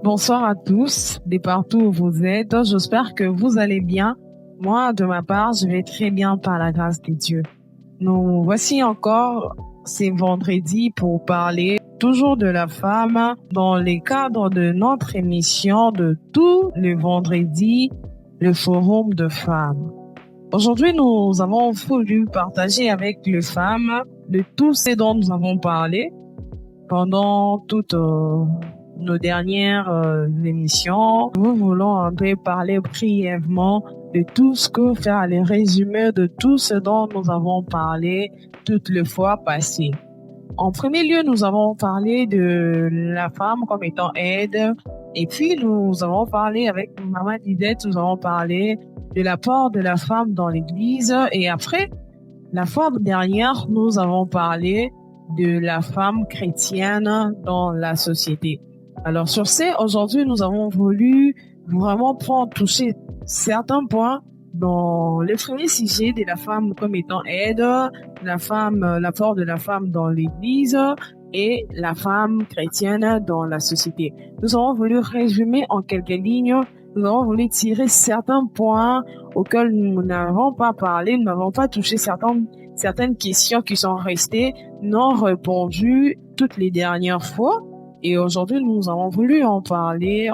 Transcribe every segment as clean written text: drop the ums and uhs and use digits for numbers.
Bonsoir à tous, de partout où vous êtes. J'espère que vous allez bien. Moi, de ma part, je vais très bien par la grâce de Dieu. Nous voici encore, c'est vendredi pour parler toujours de la femme dans le cadre de notre émission de tous les vendredis, le forum de femmes. Aujourd'hui, nous avons voulu partager avec les femmes de tout ce dont nous avons parlé pendant toutes nos dernières émissions. Nous voulons un peu parler brièvement de tout ce que faire les résumés de tout ce dont nous avons parlé toutes les fois passées. En premier lieu, nous avons parlé de la femme comme étant aide. Et puis, nous avons parlé avec Maman Didette, nous avons parlé de l'apport de la femme dans l'église. Et après, la fois dernière, nous avons parlé de la femme chrétienne dans la société. Alors, sur ce, aujourd'hui, nous avons voulu vraiment toucher certains points dans le premier sujet de la femme comme étant aide, l'apport de la femme dans l'église et la femme chrétienne dans la société. Nous avons voulu résumer en quelques lignes, nous avons voulu tirer certains points auxquels nous n'avons pas parlé, nous n'avons pas touché certaines questions qui sont restées non répondues toutes les dernières fois. Et aujourd'hui, nous avons voulu en parler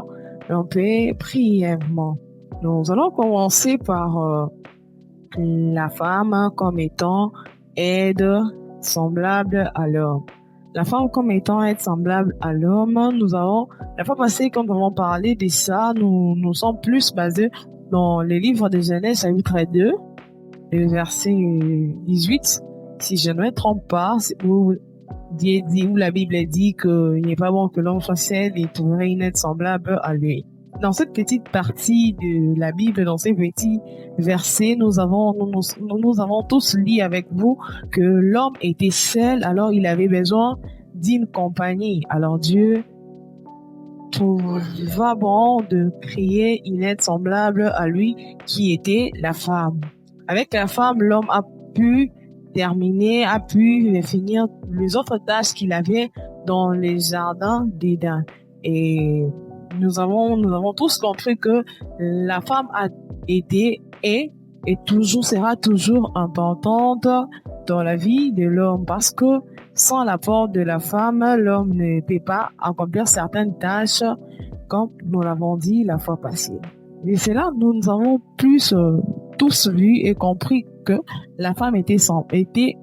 un peu brièvement. Nous allons commencer par la femme comme étant aide semblable à l'homme. La femme comme étant aide semblable à l'homme, la fois passée, quand nous avons parlé de ça, nous sommes plus basés dans les livres de Genèse, chapitre 2, le verset 18, si je ne me trompe pas, où la Bible dit qu'il n'est pas bon que l'homme soit seul et trouver une aide semblable à lui. Dans cette petite partie de la Bible, dans ces petits versets, nous avons tous lu avec vous que l'homme était seul, alors il avait besoin d'une compagnie. Alors Dieu trouva bon de créer une aide semblable à lui, qui était la femme. Avec la femme, l'homme a pu finir les autres tâches qu'il avait dans les jardins d'Éden. Et nous avons tous compris que la femme a été et sera toujours importante dans la vie de l'homme, parce que sans l'apport de la femme, l'homme ne peut pas accomplir certaines tâches, comme nous l'avons dit la fois passée. Et c'est là nous avons tous vu et compris que la femme était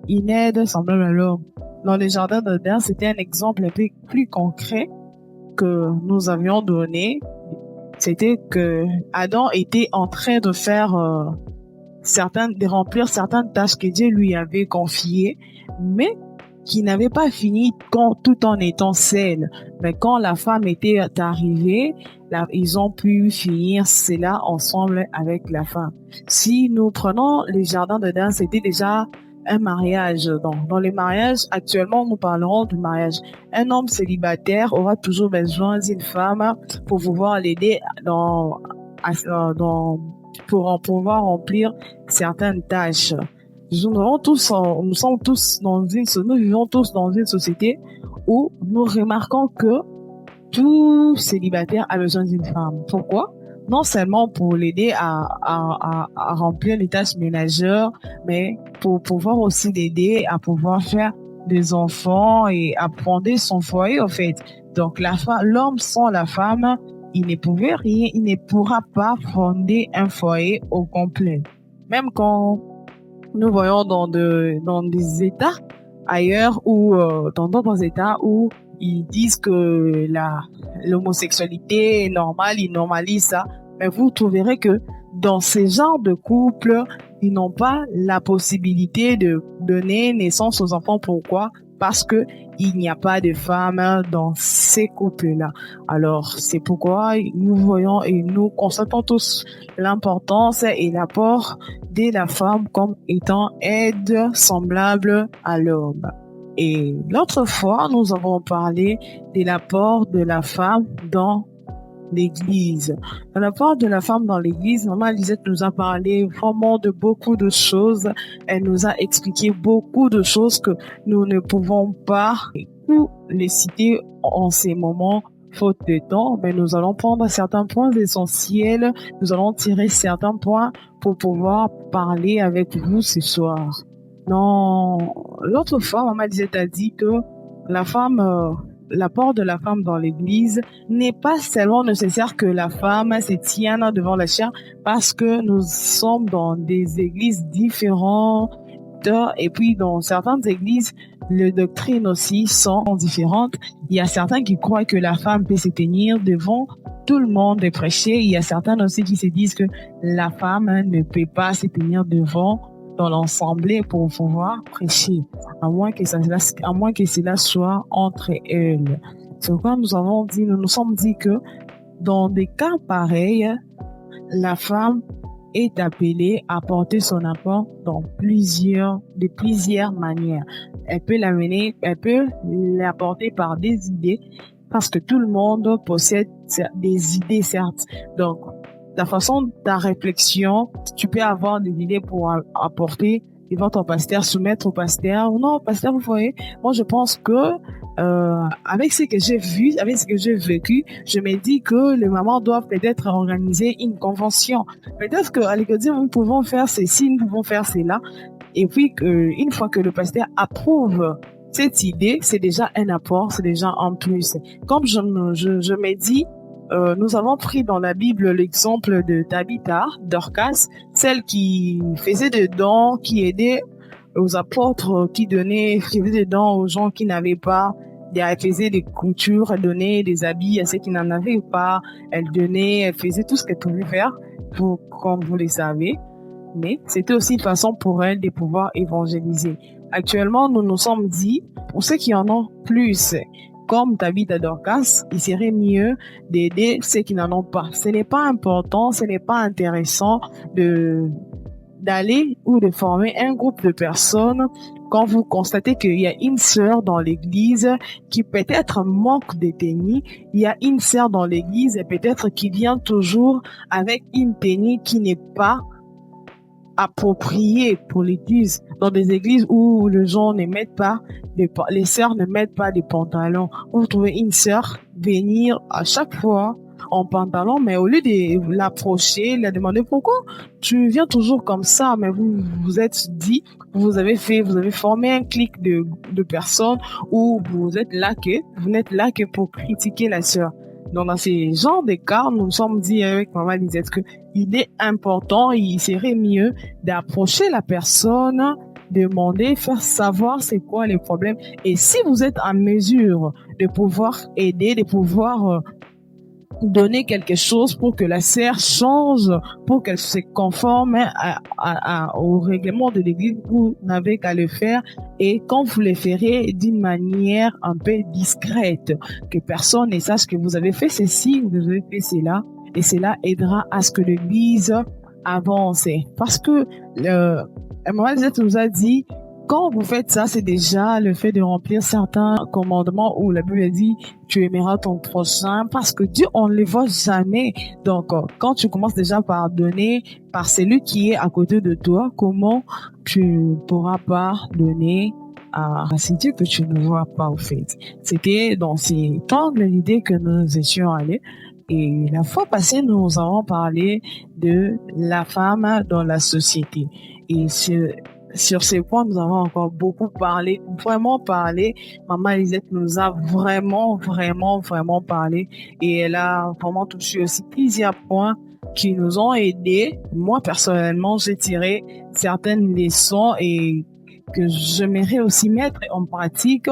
une aide semblable à l'homme. Dans le jardin d'Éden, c'était un exemple un peu plus concret que nous avions donné. C'était que Adam était en train de faire de remplir certaines tâches que Dieu lui avait confiées, mais qui n'avait pas fini tout en étant seul. Mais quand la femme était arrivée, ils ont pu finir cela ensemble avec la femme. Si nous prenons les jardins d'Éden, c'était déjà un mariage. Dans les mariages, actuellement, nous parlerons du mariage. Un homme célibataire aura toujours besoin d'une femme pour pouvoir l'aider pour pouvoir remplir certaines tâches. Nous vivons tous dans une société où nous remarquons que tout célibataire a besoin d'une femme. Pourquoi? Non seulement pour l'aider à remplir les tâches ménagères, mais pour pouvoir aussi l'aider à pouvoir faire des enfants et à fonder son foyer, en fait. Donc, l'homme sans la femme, il ne pourra pas fonder un foyer au complet. Même quand nous voyons dans des États ailleurs ou dans d'autres États où ils disent que l'homosexualité est normale, ils normalisent ça. Mais vous trouverez que dans ces genres de couples, ils n'ont pas la possibilité de donner naissance aux enfants. Pourquoi? Parce que il n'y a pas de femmes dans ces couples-là. Alors, c'est pourquoi nous voyons et nous constatons tous l'importance et l'apport de la femme comme étant aide semblable à l'homme. Et l'autre fois, nous avons parlé de l'apport de la femme dans l'église. Dans l'apport de la femme dans l'église, Maman Lisette nous a parlé vraiment de beaucoup de choses. Elle nous a expliqué beaucoup de choses que nous ne pouvons pas tout les citer en ces moments faute de temps, mais nous allons prendre certains points essentiels, nous allons tirer certains points pour pouvoir parler avec vous ce soir. Non, l'autre fois, maman disait, a dit que la femme, l'apport de la femme dans l'église n'est pas seulement nécessaire que la femme se tienne devant la chair, parce que nous sommes dans des églises différentes et puis dans certaines églises, les doctrines aussi sont différentes. Il y a certains qui croient que la femme peut se tenir devant tout le monde et prêcher. Il y a certains aussi qui se disent que la femme ne peut pas se tenir devant dans l'assemblée pour pouvoir prêcher, à moins que cela soit entre elles. C'est pourquoi nous nous sommes dit que dans des cas pareils, la femme est appelée à porter son apport de plusieurs manières. Elle peut l'apporter par des idées, parce que tout le monde possède des idées, certes. Donc, ta réflexion, tu peux avoir des idées pour apporter devant ton pasteur, soumettre au pasteur. Non, pasteur, vous voyez, moi je pense que avec ce que j'ai vu, avec ce que j'ai vécu, je me dis que les mamans doivent peut-être organiser une convention. Peut-être qu'à l'église, nous pouvons faire ceci, nous pouvons faire cela. Et puis, une fois que le pasteur approuve cette idée, c'est déjà un apport, c'est déjà un plus. Comme je me dis, nous avons pris dans la Bible l'exemple de Tabitha, Dorcas, celle qui faisait des dons, qui aidait aux apôtres, faisait des dons aux gens qui n'avaient pas. Elle faisait des coutures, elle donnait des habits à ceux qui n'en avaient pas. Elle faisait tout ce qu'elle pouvait faire, comme vous le savez. Mais c'était aussi une façon pour elle de pouvoir évangéliser. Actuellement, nous nous sommes dit, pour ceux qui en ont plus, comme Tabitha Dorcas, il serait mieux d'aider ceux qui n'en ont pas. Ce n'est pas important, ce n'est pas intéressant d'aller ou de former un groupe de personnes quand vous constatez qu'il y a une sœur dans l'église qui peut-être manque de tenue. Il y a une sœur dans l'église peut-être qui vient toujours avec une tenue qui n'est pas approprié pour l'église. Dans des églises où les sœurs ne mettent pas des pantalons. Vous trouvez une sœur venir à chaque fois en pantalon, mais au lieu de l'approcher, la demander pourquoi tu viens toujours comme ça, mais vous êtes dit, vous avez formé un clique de personnes où vous n'êtes là que pour critiquer la sœur. Donc, dans ces genres de cas, nous nous sommes dit avec maman Lisette que il est important, il serait mieux d'approcher la personne, demander, faire savoir c'est quoi les problèmes. Et si vous êtes en mesure de pouvoir aider, de pouvoir donner quelque chose pour que la sœur change, pour qu'elle se conforme au règlement de l'église, vous n'avez qu'à le faire, et quand vous le ferez d'une manière un peu discrète, que personne ne sache que vous avez fait ceci, vous avez fait cela, et cela aidera à ce que l'église avance. Parce que Maman nous a dit, quand vous faites ça, c'est déjà le fait de remplir certains commandements où la Bible dit tu aimeras ton prochain, parce que Dieu, on ne le voit jamais. Donc, quand tu commences déjà par donner par celui qui est à côté de toi, comment tu pourras pas donner à ce Dieu que tu ne vois pas au fait? C'était dans ces temps de l'idée que nous étions allés. Et la fois passée, nous avons parlé de la femme dans la société. Et sur ces points, nous avons encore beaucoup parlé, vraiment parlé. Maman Lisette nous a vraiment parlé. Et elle a vraiment touché aussi plusieurs points qui nous ont aidés. Moi, personnellement, j'ai tiré certaines leçons et que j'aimerais aussi mettre en pratique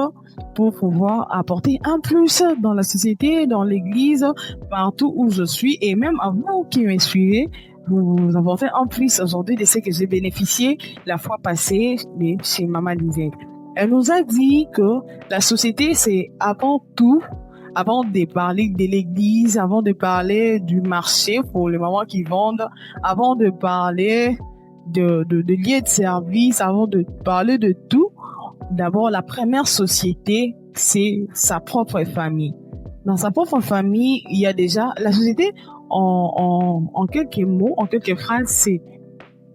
pour pouvoir apporter un plus dans la société, dans l'église, partout où je suis, et même à vous qui me suivez. Vous avons fait un plus aujourd'hui de ce que j'ai bénéficié la fois passée chez Maman Lisette. Elle nous a dit que la société, c'est avant tout, avant de parler de l'église, avant de parler du marché pour les mamans qui vendent, avant de parler de lieux de service, avant de parler de tout, d'abord, la première société, c'est sa propre famille. Dans sa propre famille, il y a déjà la société. En quelques mots, en quelques phrases, c'est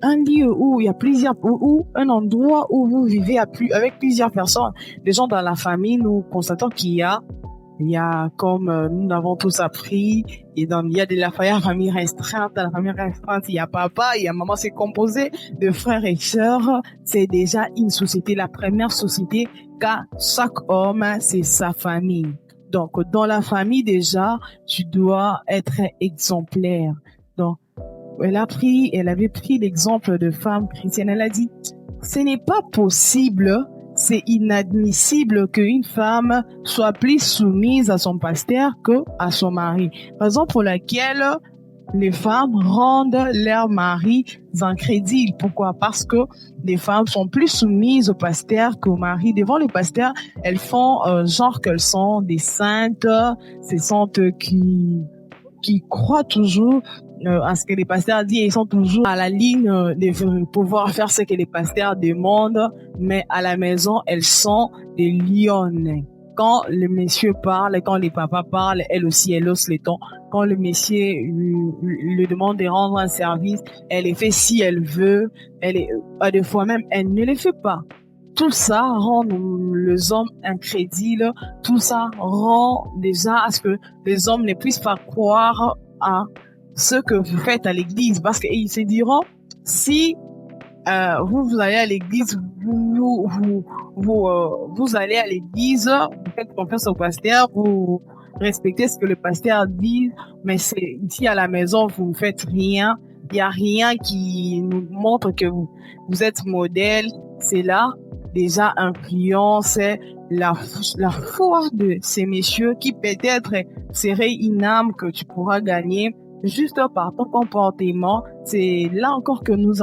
un lieu où il y a ou un endroit où vous vivez avec plusieurs personnes. Les gens dans la famille, nous constatons qu'il y a Il y a, comme nous l'avons tous appris, il y a de la famille restreinte. Dans la famille restreinte, il y a papa, il y a maman. C'est composé de frères et sœurs. C'est déjà une société, la première société qu'a chaque homme, c'est sa famille. Donc, dans la famille, déjà, tu dois être exemplaire. Donc, elle avait pris l'exemple de femme chrétienne. Elle a dit, ce n'est pas possible, c'est inadmissible qu'une femme soit plus soumise à son pasteur que à son mari. Raison pour laquelle les femmes rendent leurs maris incrédibles. Pourquoi? Parce que les femmes sont plus soumises au pasteur qu'au mari. Devant le pasteur, elles font genre qu'elles sont des saintes, ces saintes qui croient toujours à ce que les pasteurs disent. Ils sont toujours à la ligne de pouvoir faire ce que les pasteurs demandent, mais à la maison, elles sont des lionnes. Quand le monsieur parle, quand les papas parlent, elle aussi, elle hausse les tons. Quand le monsieur lui demande de rendre un service, elle le fait si elle veut. Des fois même, elle ne le fait pas. Tout ça rend les hommes incrédules. Tout ça rend déjà à ce que les hommes ne puissent pas croire à ce que vous faites à l'église. Parce qu'ils se diront, si vous allez à l'église, vous allez à l'église, vous faites confiance au pasteur, vous respectez ce que le pasteur dit, mais c'est ici à la maison, vous ne faites rien. Il n'y a rien qui nous montre que vous êtes modèle. C'est là déjà influence la foi de ces messieurs qui peut-être serait une âme que tu pourras gagner juste par ton comportement. C'est là encore que nous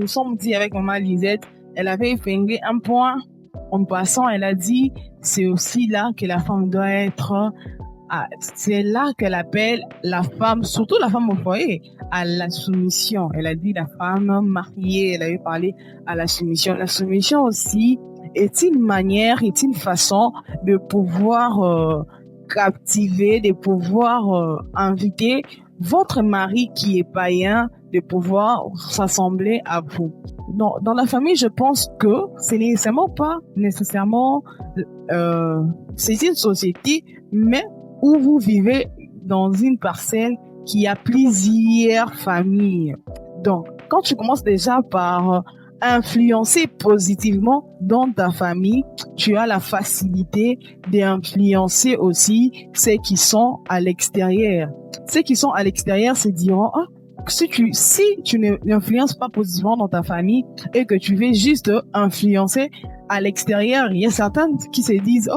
sommes dit avec maman Lisette, elle avait épinglé un point en passant, elle a dit, c'est aussi là que la femme doit être, c'est là qu'elle appelle la femme, surtout la femme au foyer, à la soumission. Elle a dit la femme mariée, elle avait parlé à la soumission. La soumission aussi est une manière, est une façon de pouvoir captiver, de pouvoir inviter votre mari qui est païen, de pouvoir s'assembler à vous. Dans la famille, je pense que c'est nécessairement c'est une société, mais où vous vivez dans une parcelle qui a plusieurs familles. Donc, quand tu commences déjà par influencer positivement dans ta famille, tu as la facilité d'influencer aussi ceux qui sont à l'extérieur. Ceux qui sont à l'extérieur se diront, si tu n'influences pas positivement dans ta famille et que tu veux juste influencer à l'extérieur, il y a certains qui se disent,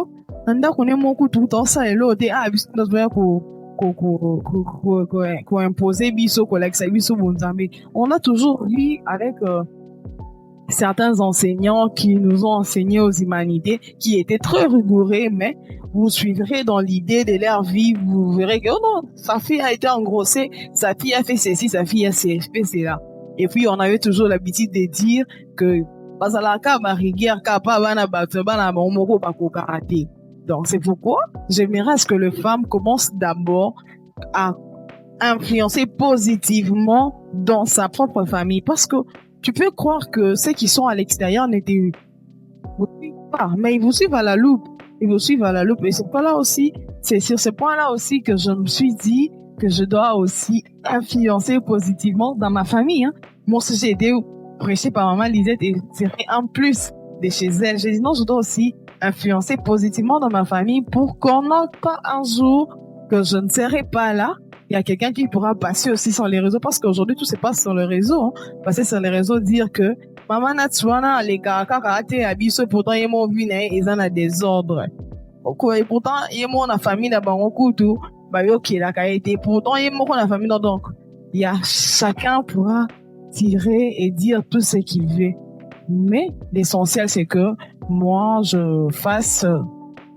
nanda connaît mon coup tout en ça et l'autre, qu'on imposer biso collègue biso bonzambe. On a toujours vu avec certains enseignants qui nous ont enseigné aux humanités, qui étaient très rigoureux, mais vous suivrez dans l'idée de leur vie, vous verrez que, non, sa fille a été engrossée, sa fille a fait ceci, sa fille a fait cela. Et puis, on avait toujours l'habitude de dire que, donc, c'est pourquoi j'aimerais à ce que les femmes commencent d'abord à influencer positivement dans sa propre famille, parce que tu peux croire que ceux qui sont à l'extérieur n'étaient pas, mais ils vous suivent à la loupe. Ils vous suivent à la loupe. Et c'est pas là aussi, c'est sur ce point-là aussi que je me suis dit que je dois aussi influencer positivement dans ma famille. Moi, si j'ai été prêchée par maman Lisette et c'est en plus de chez elle, j'ai dit non, je dois aussi influencer positivement dans ma famille pour qu'on n'ait pas un jour que je ne serai pas là. Il y a quelqu'un qui pourra passer aussi sur les réseaux, parce qu'aujourd'hui, tout se passe sur les réseaux. Passer sur les réseaux, dire que maman Natsuana, les gars, karaté, abisso, pourtant, ils m'ont vu, ils ont un désordre. Et pourtant, ils m'ont la famille là-bas, on coûte tout. Ok, la qualité. Pourtant, ils m'ont la famille, donc, il y a chacun pourra tirer et dire tout ce qu'il veut. Mais l'essentiel, c'est que moi, je fasse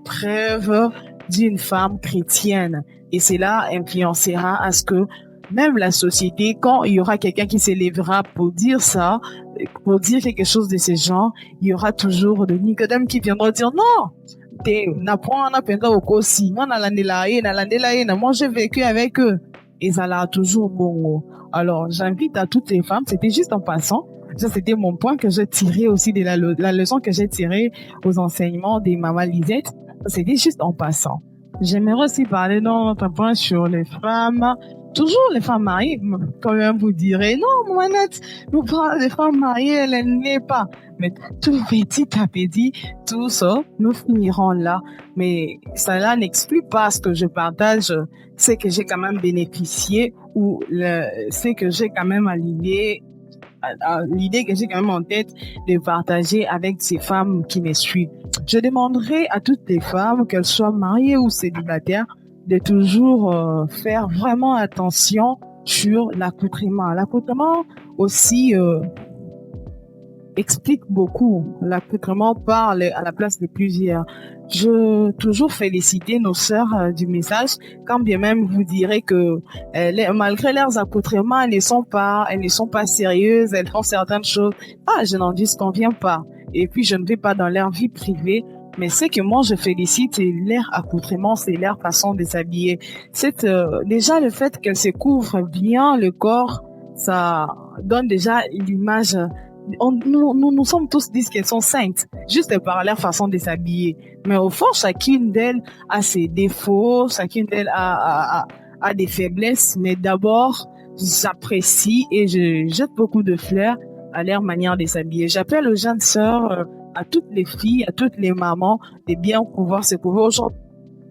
preuve d'une femme chrétienne. Et cela influencera à ce que même la société, quand il y aura quelqu'un qui s'élèvera pour dire ça, pour dire quelque chose de ce genre, il y aura toujours de Nicodème qui viendra dire non, moi j'ai vécu avec eux. Et ça l'a toujours bon. Alors, j'invite à toutes les femmes, c'était juste en passant, ça c'était mon point que j'ai tiré aussi de la leçon que j'ai tirée aux enseignements des mamans Lisette, c'était juste en passant. J'aimerais aussi parler dans notre point sur les femmes. Toujours les femmes mariées, quand même vous direz, non, Mohamed, nous parlons des femmes mariées, elle n'est pas. Mais tout petit à petit, tout ça, nous finirons là. Mais cela n'exclut pas ce que je partage, c'est que j'ai quand même bénéficié ou c'est que j'ai quand même aligné l'idée que j'ai quand même en tête de partager avec ces femmes qui me suivent. Je demanderai à toutes les femmes, qu'elles soient mariées ou célibataires, de toujours faire vraiment attention sur l'accoutrement. L'accoutrement aussi explique beaucoup. L'accoutrement parle à la place de plusieurs. Je toujours féliciter nos sœurs du message, quand bien même vous direz que malgré leurs accoutrements, elles ne sont pas sérieuses, elles font certaines choses. Ah, je n'en disconviens pas. Et puis je ne vais pas dans leur vie privée. Mais ce que moi je félicite, c'est leur accoutrement, c'est leur façon de s'habiller. C'est déjà le fait qu'elles se couvrent bien le corps, ça donne déjà l'image. Nous sommes tous dit qu'elles sont saintes, juste par leur façon de s'habiller. Mais au fond, chacune d'elles a ses défauts, chacune d'elles a des faiblesses. Mais d'abord, j'apprécie et je jette beaucoup de fleurs à leur manière de s'habiller. J'appelle aux jeunes sœurs, à toutes les filles, à toutes les mamans, de bien pouvoir se couvrir. Aujourd'hui,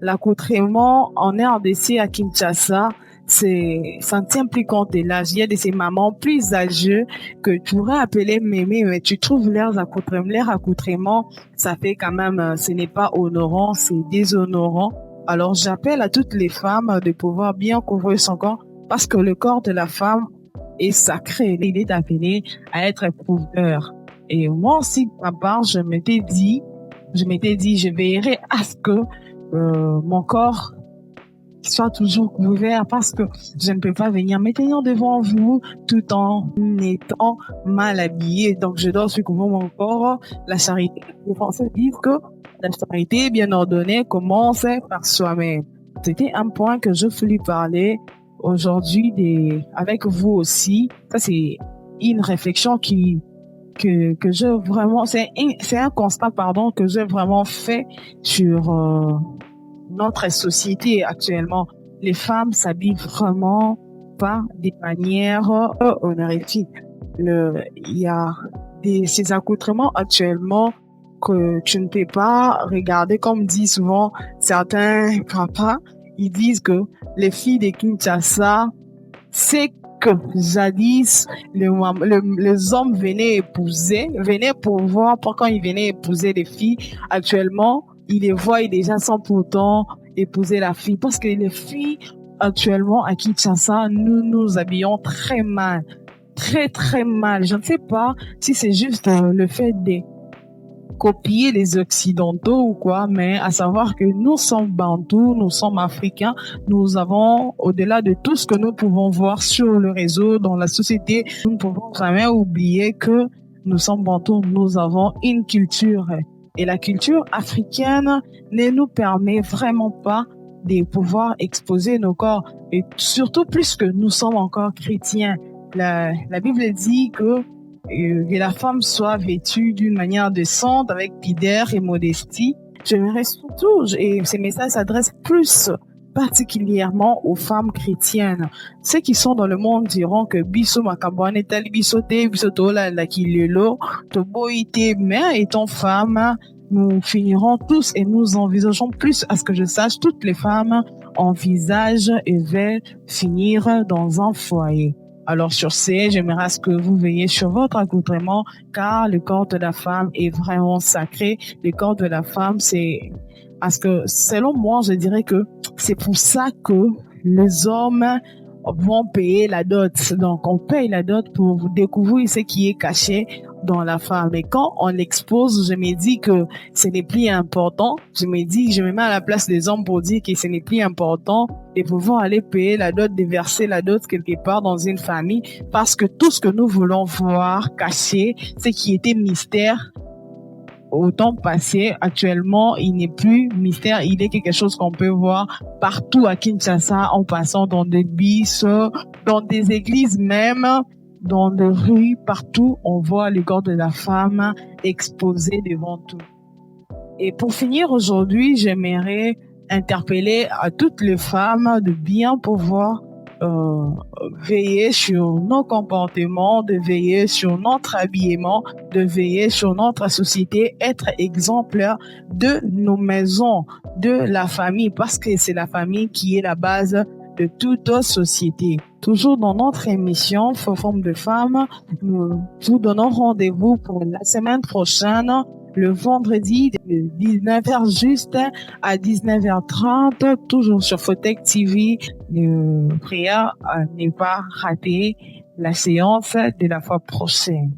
l'accoutrement en RDC à Kinshasa, ça ne tient plus compte de l'âge. Il y a de ces mamans plus âgées que tu pourrais appeler mémé, mais tu trouves leurs accoutrements, ça fait quand même, ce n'est pas honorant, c'est déshonorant. Alors, j'appelle à toutes les femmes de pouvoir bien couvrir son corps parce que le corps de la femme est sacré. Il est appelé à être couvert. Et moi aussi, de ma part, je m'étais dit, je veillerai à ce que mon corps soit toujours couvert parce que je ne peux pas venir me tenir devant vous tout en étant mal habillé. Donc, je dois aussi couvrir mon corps. La charité, les Français disent que la charité bien ordonnée commence par soi-même. C'était un point que je voulais parler aujourd'hui avec vous aussi. Ça, c'est une réflexion que je vraiment, c'est un constat, pardon, que j'ai vraiment fait sur notre société actuellement. Les femmes s'habillent vraiment pas des manières honorifiques. Il y a ces accoutrements actuellement que tu ne peux pas regarder, comme disent souvent certains papas. Ils disent que les filles de Kinshasa, c'est que jadis, les hommes venaient pour voir, quand ils venaient épouser les filles. Actuellement, ils les voient déjà sans pourtant épouser la fille. Parce que les filles, actuellement, à Kinshasa, nous nous habillons très mal. Très, très mal. Je ne sais pas si c'est juste le fait de copier les Occidentaux ou quoi, mais à savoir que nous sommes bantous, nous sommes africains, nous avons, au-delà de tout ce que nous pouvons voir sur le réseau, dans la société, nous ne pouvons jamais oublier que nous sommes bantous, nous avons une culture. Et la culture africaine ne nous permet vraiment pas de pouvoir exposer nos corps. Et surtout plus que nous sommes encore chrétiens. La Bible dit que la femme soit vêtue d'une manière décente, avec pudeur et modestie. J'aimerais surtout, et ces messages s'adressent plus particulièrement aux femmes chrétiennes. Ceux qui sont dans le monde diront que biso makabwane tali biso te, biso tola la kilelo, to boite, mais étant femme, nous finirons tous et nous envisageons plus, à ce que je sache, toutes les femmes envisagent et veulent finir dans un foyer. Alors sur ce, j'aimerais à ce que vous veillez sur votre accoutrement, car le corps de la femme est vraiment sacré. Le corps de la femme, parce que selon moi, je dirais que c'est pour ça que les hommes vont payer la dot. Donc on paye la dot pour découvrir ce qui est caché dans la femme. Et quand on l'expose, je me dis que ce n'est plus important. Je me mets à la place des hommes pour dire que ce n'est plus important de pouvoir aller payer la dot, de verser la dot quelque part dans une famille, parce que tout ce que nous voulons voir caché, ce qui était mystère au temps passé, actuellement, il n'est plus mystère, il est quelque chose qu'on peut voir partout à Kinshasa, en passant dans des bus, dans des églises même, dans des rues, partout, on voit le corps de la femme exposé devant tout. Et pour finir aujourd'hui, j'aimerais interpeller à toutes les femmes de bien pouvoir veiller sur nos comportements, de veiller sur notre habillement, de veiller sur notre société, être exemplaire de nos maisons, de la famille, parce que c'est la famille qui est la base de toute société. Toujours dans notre émission Forum de femmes, nous vous donnons rendez-vous pour la semaine prochaine, le vendredi de 19h juste à 19h30, toujours sur Fotech TV. Prière à ne pas rater la séance de la fois prochaine.